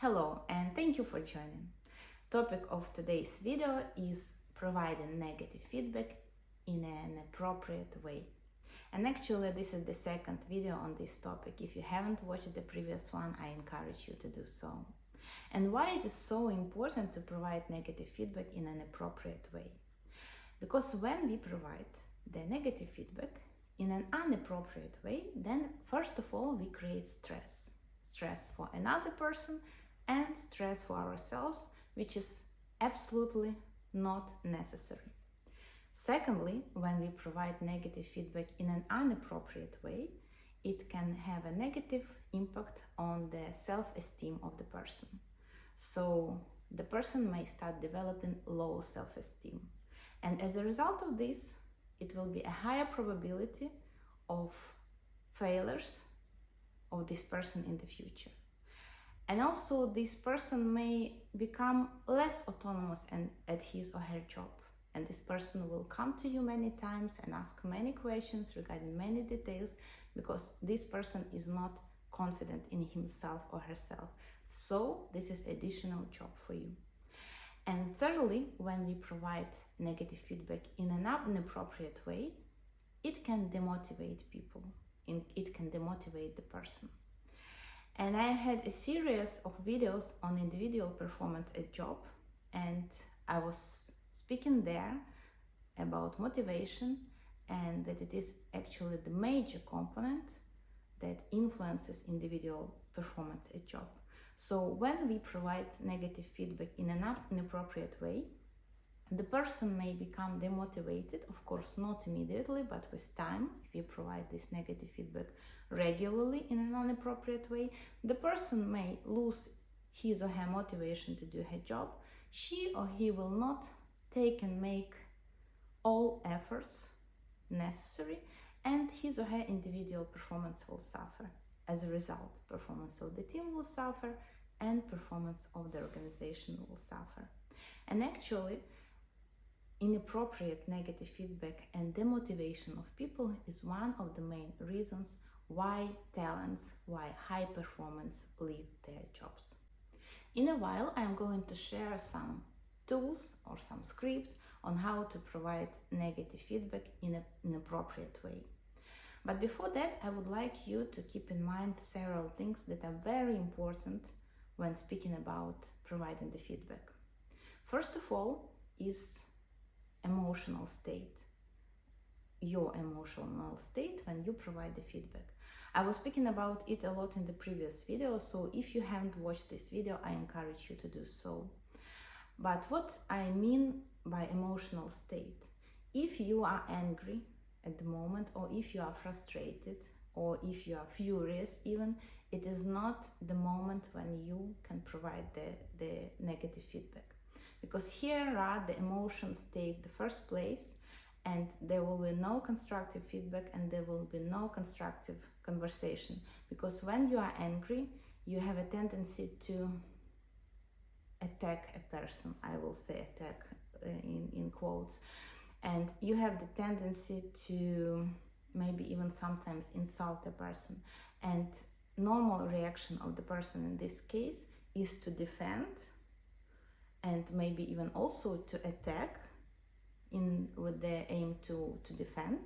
Hello and thank you for joining. Topic of today's video is providing negative feedback in an appropriate way. And actually this is the second video on this topic. If you haven't watched the previous one, I encourage you to do so. And why it is so important to provide negative feedback in an appropriate way? Because when we provide the negative feedback in an inappropriate way, then first of all we create stress for another person and stress for ourselves, which is absolutely not necessary. Secondly, when we provide negative feedback in an inappropriate way, it can have a negative impact on the self-esteem of the person. So the person may start developing low self-esteem. And as a result of this, it will be a higher probability of failures of this person in the future. And also this person may become less autonomous at his or her job. And this person will come to you many times and ask many questions regarding many details because this person is not confident in himself or herself. So this is additional job for you. And thirdly, when we provide negative feedback in an inappropriate way, it can demotivate people. It can demotivate the person. And I had a series of videos on individual performance at job, and I was speaking there about motivation and that it is actually the major component that influences individual performance at job. So when we provide negative feedback in an inappropriate way, the person may become demotivated, of course not immediately, but with time. If you provide this negative feedback regularly in an inappropriate way, the person may lose his or her motivation to do her job. She or he will not take and make all efforts necessary, and his or her individual performance will suffer. As a result, performance of the team will suffer and performance of the organization will suffer. And actually, inappropriate negative feedback and demotivation of people is one of the main reasons why high performance leave their jobs. In a while, I'm going to share some tools or some scripts on how to provide negative feedback in an appropriate way. But before that, I would like you to keep in mind several things that are very important when speaking about providing the feedback. First of all is emotional state, your emotional state when you provide the feedback. I was speaking about it a lot in the previous video, so if you haven't watched this video, I encourage you to do so. But what I mean by emotional state, if you are angry at the moment, or if you are frustrated, or if you are furious even, it is not the moment when you can provide the negative feedback. Because here are the emotions take the first place, and there will be no constructive feedback and there will be no constructive conversation. Because when you are angry, you have a tendency to attack a person. I will say attack in quotes. And you have the tendency to maybe even sometimes insult a person. And normal reaction of the person in this case is to defend and maybe even also to attack with the aim to defend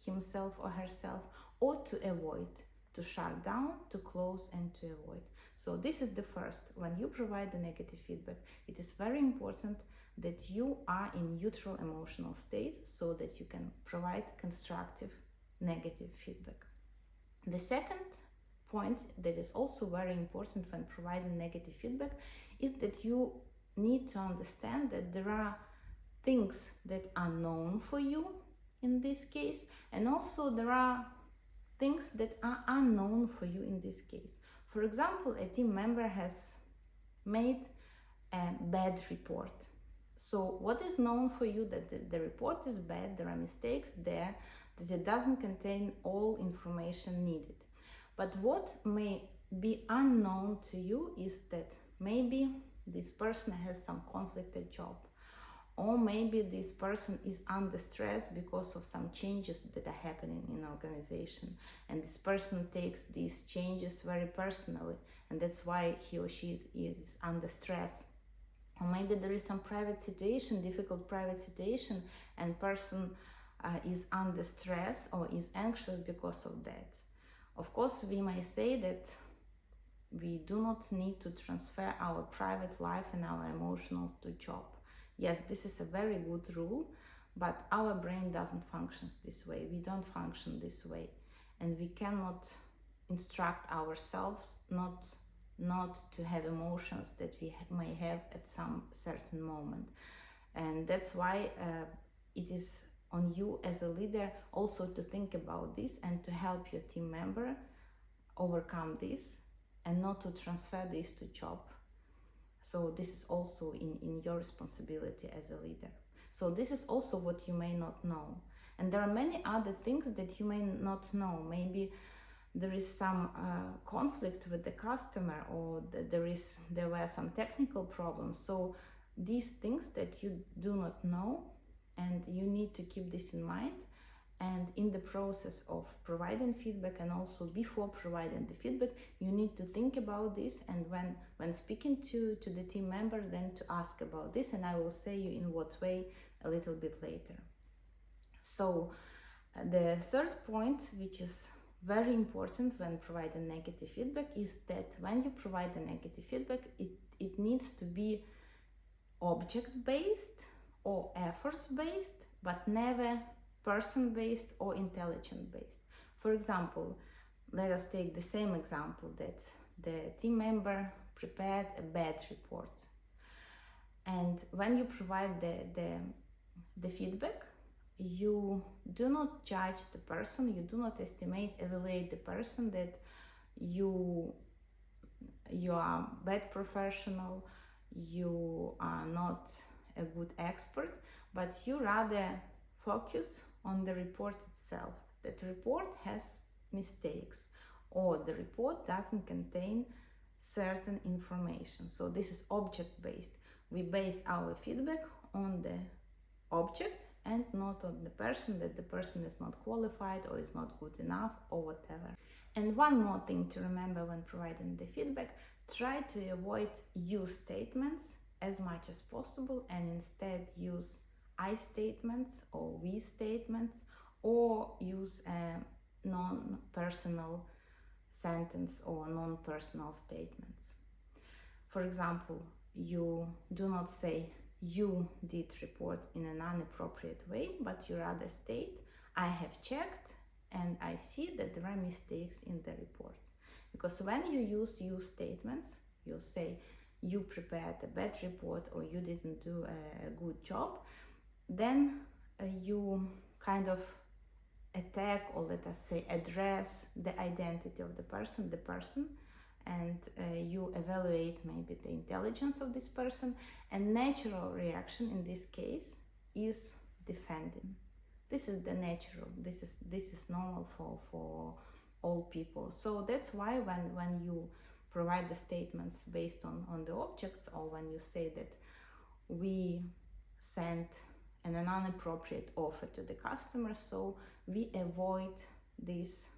himself or herself, or to avoid, to shut down, to close and to avoid. So this is the first. When you provide the negative feedback, it is very important that you are in neutral emotional state so that you can provide constructive negative feedback. The second point that is also very important when providing negative feedback is that you need to understand that there are things that are known for you in this case, and also there are things that are unknown for you in this case. For example, a team member has made a bad report. So what is known for you, that the report is bad, there are mistakes there, that it doesn't contain all information needed. But what may be unknown to you is that maybe this person has some conflict at job, Or maybe this person is under stress because of some changes that are happening in organization, and this person takes these changes very personally, and that's why he or she is under stress. Or maybe there is some private situation, difficult private situation, and person is under stress or is anxious because of that. Of course, we may say that we do not need to transfer our private life and our emotional to job. Yes, this is a very good rule, but our brain doesn't function this way. We don't function this way, and we cannot instruct ourselves not to have emotions that we may have at some certain moment. And that's why it is on you as a leader also to think about this and to help your team member overcome this and not to transfer this to job. So this is also in your responsibility as a leader. So this is also what you may not know. And there are many other things that you may not know. Maybe there is some conflict with the customer, or there were some technical problems. So these things that you do not know, and you need to keep this in mind. And in the process of providing feedback, and also before providing the feedback, you need to think about this. And when speaking to the team member, then to ask about this. And I will say you in what way a little bit later. So the third point, which is very important when providing negative feedback, is that when you provide the negative feedback, it needs to be object-based or efforts-based, but never person-based or intelligent-based. For example, let us take the same example that the team member prepared a bad report. And when you provide the feedback, you do not judge the person, you do not evaluate the person that you are a bad professional, you are not a good expert, but you rather focus on the report itself. That the report has mistakes, or the report doesn't contain certain information. So this is object-based. We base our feedback on the object and not on the person, that the person is not qualified or is not good enough or whatever. And one more thing to remember when providing the feedback: try to avoid you statements as much as possible, and instead use I statements or we statements, or use a non-personal sentence or non-personal statements. For example, you do not say you did report in an inappropriate way, but you rather state I have checked and I see that there are mistakes in the report. Because when you use you statements, you say you prepared a bad report or you didn't do a good job, then you kind of attack, or let us say address, the identity of the person, and you evaluate maybe the intelligence of this person. And natural reaction in this case is defending. This is the natural, this is normal for all people. So that's why when you provide the statements based on the objects, or when you say that we sent an inappropriate offer to the customer, so we avoid this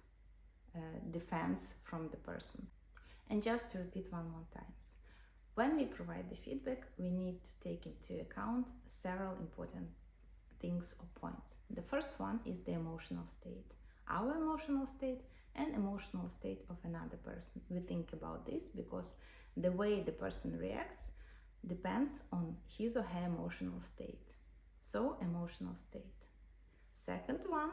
defense from the person. And just to repeat one more time, when we provide the feedback, we need to take into account several important things or points. The first one is the emotional state, our emotional state and emotional state of another person. We think about this because the way the person reacts depends on his or her emotional state. So, emotional state. Second one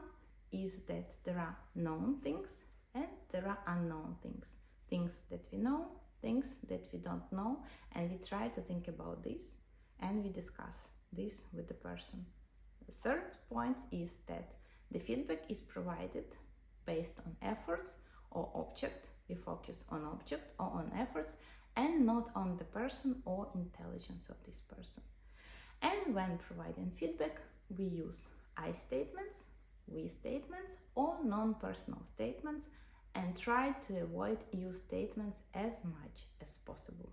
is that there are known things and there are unknown things. Things that we know, things that we don't know, and we try to think about this and we discuss this with the person. The third point is that the feedback is provided based on efforts or object. We focus on object or on efforts and not on the person or intelligence of this person. And when providing feedback, we use I statements, we statements, or non-personal statements, and try to avoid you statements as much as possible.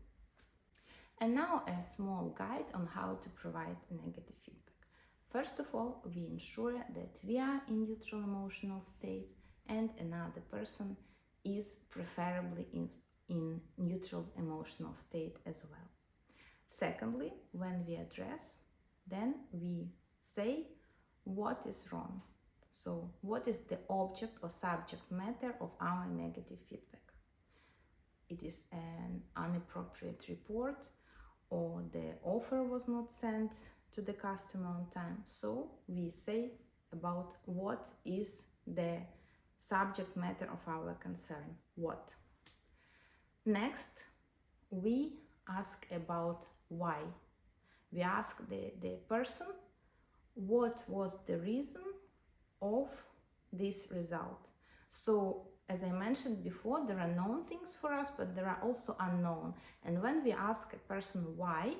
And now a small guide on how to provide negative feedback. First of all, we ensure that we are in neutral emotional state and another person is preferably in neutral emotional state as well. Secondly, when we address, then we say what is wrong. So, what is the object or subject matter of our negative feedback? It is an inappropriate report, or the offer was not sent to the customer on time. So we say about what is the subject matter of our concern. What? Next, we ask about why. We ask the person what was the reason of this result. So, as I mentioned before, there are known things for us, but there are also unknown. And when we ask a person why,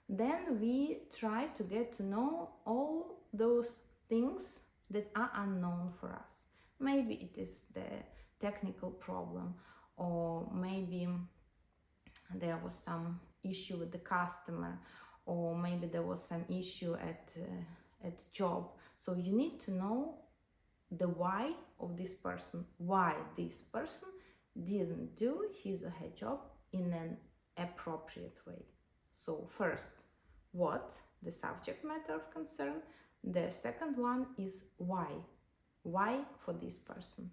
then we try to get to know all those things that are unknown for us. Maybe it is the technical problem, or maybe there was some issue with the customer, or maybe there was some issue at job. So you need to know the why of this person, why this person didn't do his or her job in an appropriate way. So first, what, the subject matter of concern. The second one is why for this person.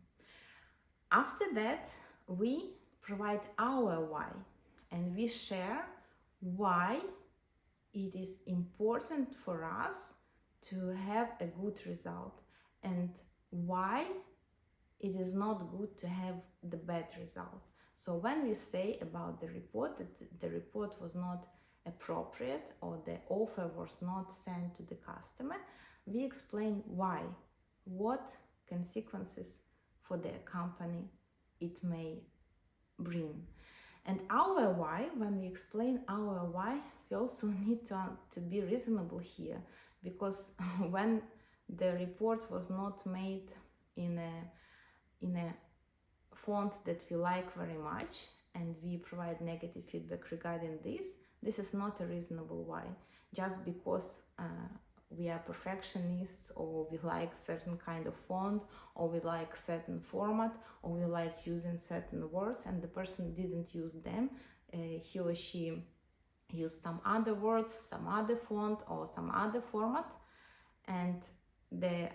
After that, we provide our why, and we share why it is important for us to have a good result, and why it is not good to have the bad result. So when we say about the report that the report was not appropriate, or the offer was not sent to the customer, we explain why, what consequences for the company it may bring. And our why, when we explain our why, we also need to be reasonable here, because when the report was not made in a font that we like very much, and we provide negative feedback regarding this is not a reasonable why. Just because we are perfectionists, or we like certain kind of font, or we like certain format, or we like using certain words, and the person didn't use them, he or she used some other words, some other font, or some other format, and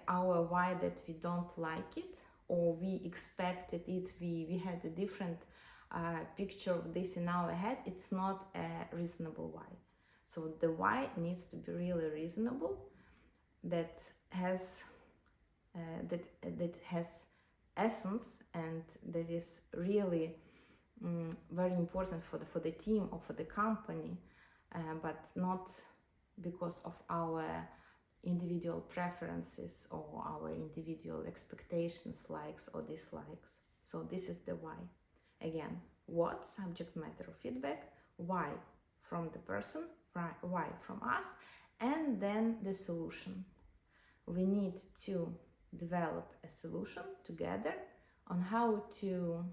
our why that we don't like it, or we expected it, we had a different picture of this in our head, it's not a reasonable why. So the why needs to be really reasonable, that has essence, and that is really very important for the team or for the company, but not because of our individual preferences or our individual expectations, likes or dislikes. So this is the why. Again, what, subject matter of feedback, why from the person, why from us, and then the solution. We need to develop a solution together on how to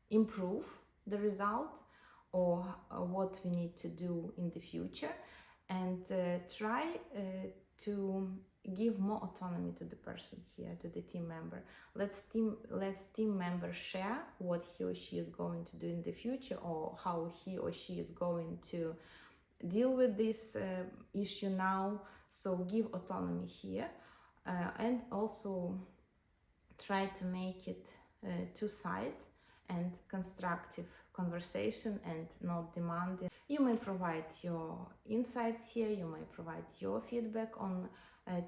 improve the result, or what we need to do in the future, and try to give more autonomy to the person here, to the team member. Let's team member share what he or she is going to do in the future, or how he or she is going to deal with this issue now. So give autonomy here, and also try to make it two-sided and constructive conversation, and not demanding. You may provide your insights here, you may provide your feedback on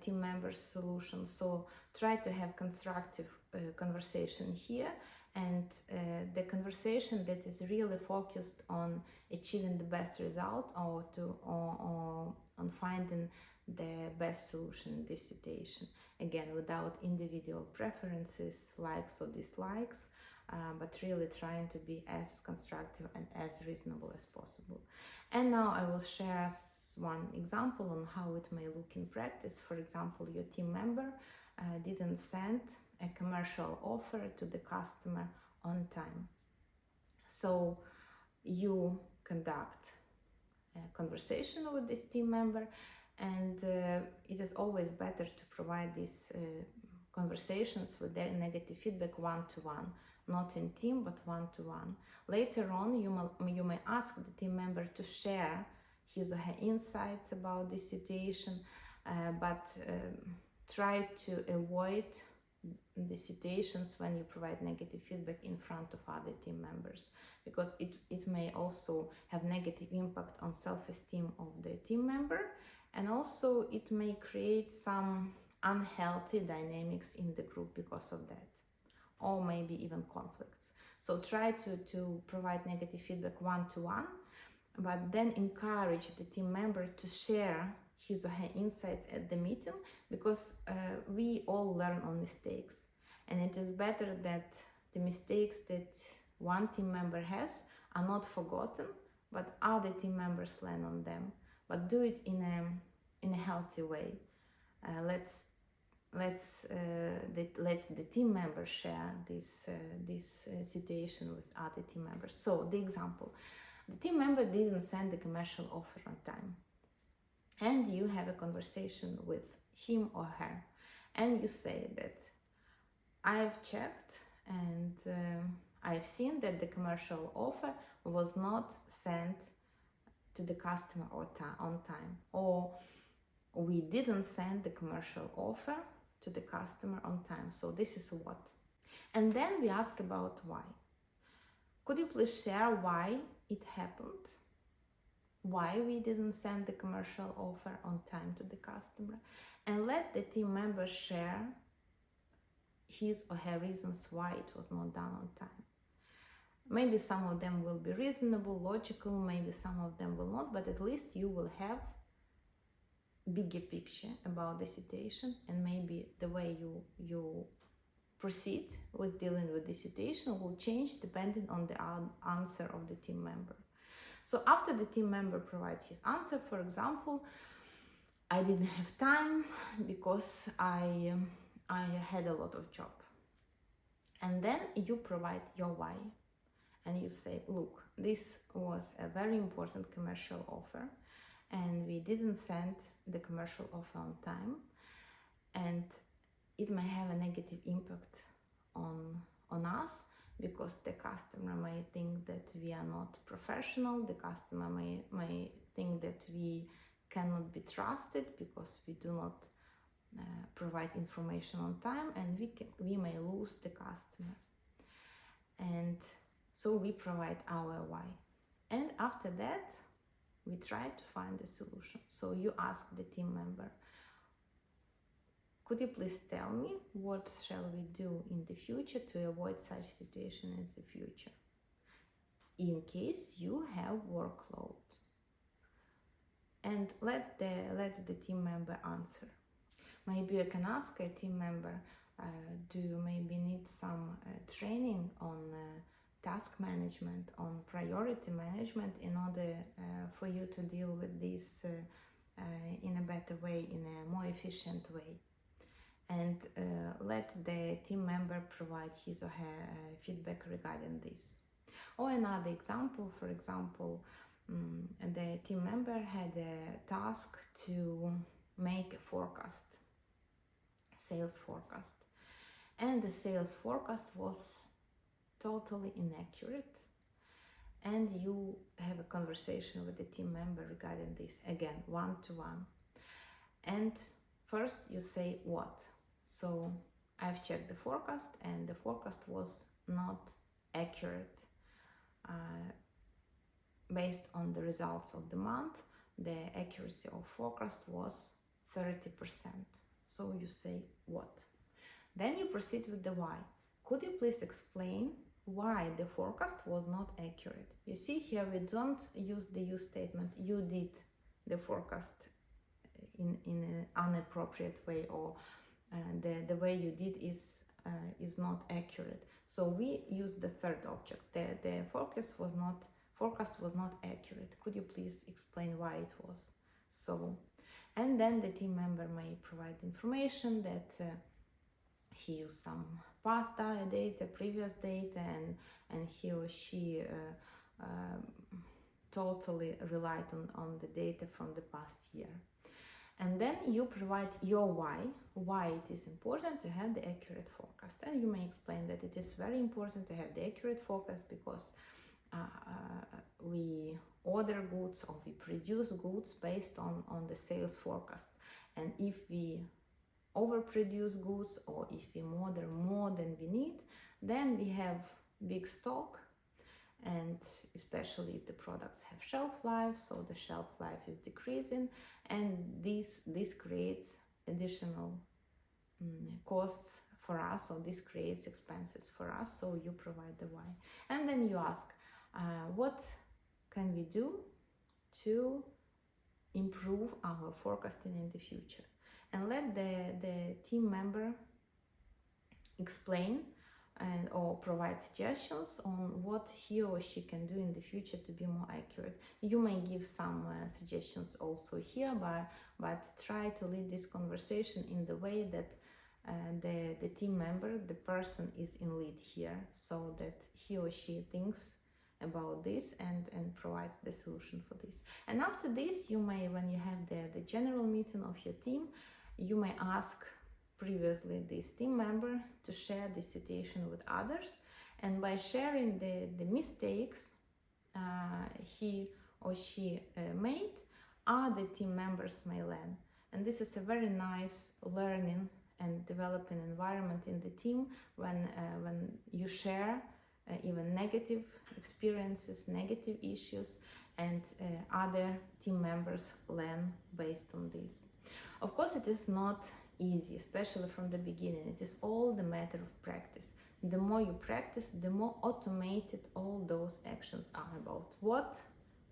team members' solutions. So try to have constructive conversation here, and the conversation that is really focused on achieving the best result, or on finding the best solution in this situation. Again, without individual preferences, likes or dislikes, but really trying to be as constructive and as reasonable as possible. And now I will share one example on how it may look in practice. For example, your team member didn't send a commercial offer to the customer on time. So you conduct conversation with this team member, and it is always better to provide these conversations with their negative feedback one-to-one, not in team but one-to-one. Later on, you may ask the team member to share his or her insights about the situation, but try to avoid the situations when you provide negative feedback in front of other team members, because it may also have negative impact on self-esteem of the team member, and also it may create some unhealthy dynamics in the group because of that, or maybe even conflicts. So try to provide negative feedback one-to-one, but then encourage the team member to share his or her insights at the meeting, because we all learn on mistakes, and it is better that the mistakes that one team member has are not forgotten, but other team members learn on them, but do it in a healthy way. Let's the team members share this situation with other team members. So the example: the team member didn't send the commercial offer on time, and you have a conversation with him or her, and you say that I've checked and I've seen that the commercial offer was not sent to the customer on time, or we didn't send the commercial offer to the customer on time. So this is what. And then we ask about why. Could you please share why it happened? Why we didn't send the commercial offer on time to the customer? And let the team member share his or her reasons why it was not done on time. Maybe some of them will be reasonable, logical, maybe some of them will not, but at least you will have bigger picture about the situation, and maybe the way you proceed with dealing with the situation will change depending on the answer of the team member. So after the team member provides his answer, for example, I didn't have time because I had a lot of job. And then you provide your why, and you say, look, this was a very important commercial offer, and we didn't send the commercial offer on time, and it may have a negative impact on us, because the customer may think that we are not professional, the customer may think that we cannot be trusted because we do not provide information on time, and we may lose the customer. And so we provide our why, and after that we try to find a solution. So you ask the team member, could you please tell me what shall we do in the future to avoid such situation in the future, in case you have workload? And let the team member answer. Maybe you can ask a team member, do you maybe need some training on task management, on priority management, in order for you to deal with this in a better way, in a more efficient way? And let the team member provide his or her feedback regarding this. Or another example, for example, the team member had a task to make a forecast, sales forecast, and the sales forecast was totally inaccurate, and you have a conversation with the team member regarding this, again, one-to-one. And first you say what? So I've checked the forecast, and the forecast was not accurate. Based on the results of the month, the accuracy of forecast was 30%. So you say what? Then you proceed with the why. Could you please explain why the forecast was not accurate? You see here we don't use the you statement, you did the forecast in an inappropriate way, or the way you did is not accurate. So we use the third object. The forecast was not accurate. Could you please explain why it was so? And then the team member may provide information that he used some past data, previous data, and he or she totally relied on the data from the past year. And then you provide your why it is important to have the accurate forecast. And you may explain that it is very important to have the accurate forecast because we order goods or we produce goods based on the sales forecast. And if we overproduce goods or if we order more than we need, then we have big stock, and especially if the products have shelf life, so the shelf life is decreasing, and this creates additional costs for us, or this creates expenses for us, so you provide the why. And then you ask, what can we do to improve our forecasting in the future? And let the team member explain and or provide suggestions on what he or she can do in the future to be more accurate. You may give some suggestions also here, but try to lead this conversation in the way that the team member, the person is in lead here, so that he or she thinks about this and provides the solution for this. And after this, you may, when you have the general meeting of your team, you may ask previously this team member to share the situation with others, and by sharing the mistakes he or she made, other team members may learn. And this is a very nice learning and developing environment in the team when you share even negative experiences, negative issues, and other team members learn based on this. Of course, it is not easy, especially from the beginning. It is all the matter of practice. The more you practice, the more automated all those actions are about what,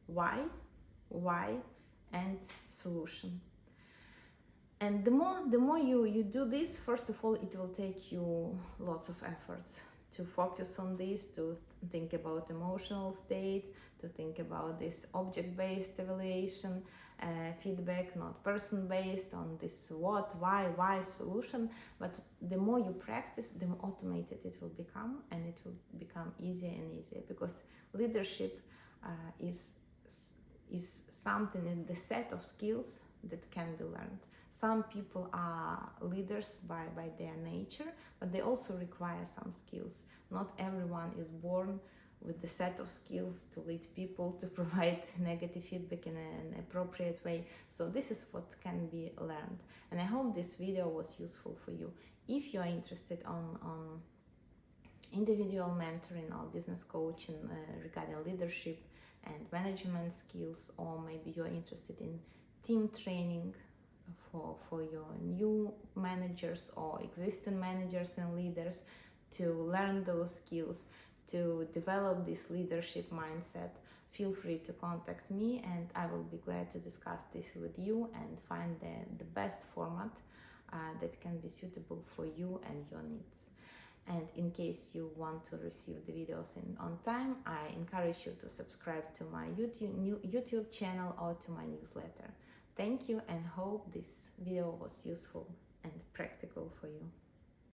why, and solution. And the more you do this, first of all, it will take you lots of efforts to focus on this, to think about emotional state, to think about this object-based evaluation, feedback, not person-based, on this what, why solution. But the more you practice, the more automated it will become, and it will become easier and easier, because leadership is something in the set of skills that can be learned. Some people are leaders by their nature, but they also require some skills. Not everyone is born with the set of skills to lead people, to provide negative feedback in an appropriate way. So this is what can be learned. And I hope this video was useful for you. If you are interested on individual mentoring or business coaching regarding leadership and management skills, or maybe you're interested in team training for your new managers or existing managers and leaders to learn those skills, to develop this leadership mindset, feel free to contact me, and I will be glad to discuss this with you and find the best format that can be suitable for you and your needs. And in case you want to receive the videos on time, I encourage you to subscribe to my YouTube channel or to my newsletter. Thank you, and hope this video was useful and practical for you.